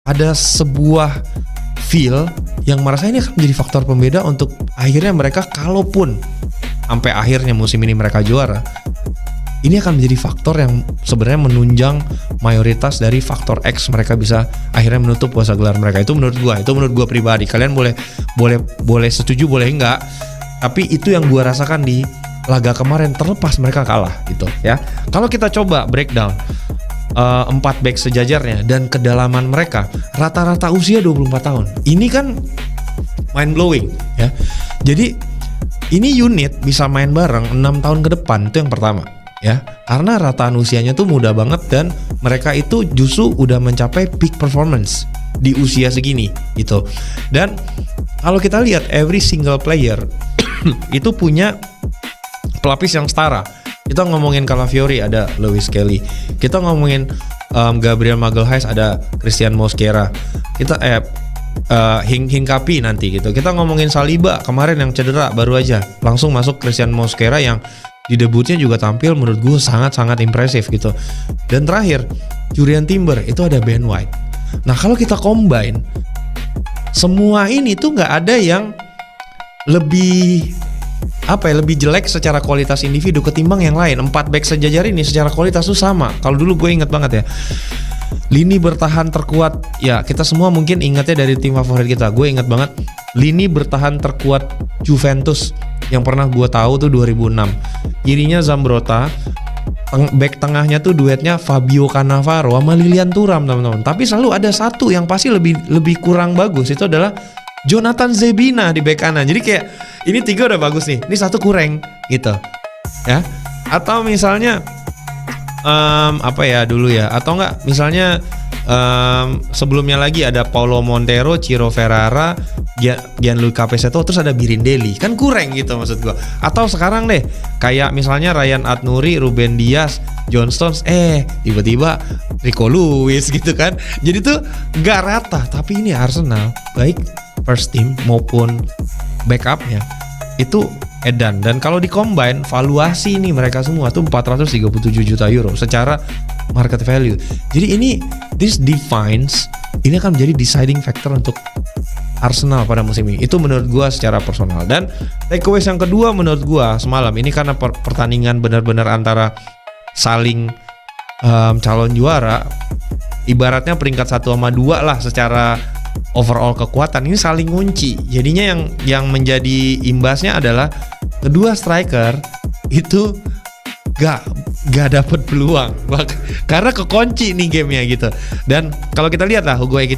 ada sebuah feel yang merasa ini akan menjadi faktor pembeda untuk akhirnya mereka, kalaupun sampai akhirnya musim ini mereka juara, ini akan menjadi faktor yang sebenarnya menunjang mayoritas dari faktor X mereka bisa akhirnya menutup puasa gelar mereka. Itu menurut gua pribadi. Kalian boleh setuju, boleh enggak. Tapi itu yang gua rasakan di laga kemarin, terlepas mereka kalah gitu ya. Kalau kita coba breakdown 4 back sejajarnya dan kedalaman mereka, rata-rata usia 24 tahun. Ini kan mind blowing ya. Jadi ini unit bisa main bareng 6 tahun ke depan, itu yang pertama ya. Karena rataan usianya tuh muda banget dan mereka itu justru udah mencapai peak performance di usia segini gitu. Dan kalau kita lihat every single player itu punya pelapis yang setara. Kita ngomongin Calafiori, ada Lewis Kelly. Kita ngomongin Gabriel Magalhaes, ada Christian Mosquera. Kita Hincapié nanti gitu. Kita ngomongin Saliba kemarin yang cedera baru aja, langsung masuk Christian Mosquera yang di debutnya juga tampil menurut gue sangat-sangat impresif gitu. Dan terakhir Jurriën Timber, itu ada Ben White. Nah kalau kita combine semua ini tuh nggak ada yang lebih lebih jelek secara kualitas individu ketimbang yang lain. 4 back sejajar ini secara kualitas tuh sama. Kalau dulu gue inget banget ya, lini bertahan terkuat ya, kita semua mungkin ingatnya dari tim favorit kita. Gue inget banget lini bertahan terkuat Juventus yang pernah gue tahu tuh 2006. Kirinya Zambrotta, back tengahnya tuh duetnya Fabio Cannavaro sama Lilian Thuram, teman-teman. Tapi selalu ada satu yang pasti lebih kurang bagus, itu adalah Jonathan Zebina di back kanan. Jadi kayak ini 3 udah bagus nih, ini 1 kurang gitu ya. Atau misalnya dulu ya, atau enggak misalnya sebelumnya lagi ada Paulo Montero, Ciro Ferrara, Gianluca Pesetto, terus ada Birindelli, kan kurang gitu maksud gua. Atau sekarang deh kayak misalnya Ryan At-Nouri, Ruben Dias, John Stones, tiba-tiba Rico Lewis gitu kan. Jadi tuh nggak rata. Tapi ini Arsenal baik first team maupun backupnya itu edan. Dan kalau di combine valuasi ini mereka semua tuh 437 juta euro secara market value. Jadi ini ini akan menjadi deciding factor untuk Arsenal pada musim ini. Itu menurut gua secara personal. Dan takeaways yang kedua menurut gua semalam ini, karena pertandingan benar-benar antara saling calon juara, ibaratnya peringkat 1 sama 2 lah secara overall kekuatan, ini saling ngunci. Jadinya yang menjadi imbasnya adalah kedua striker itu gak dapet peluang karena kekunci nih gamenya gitu. Dan kalau kita lihat lah Hugo Ekitike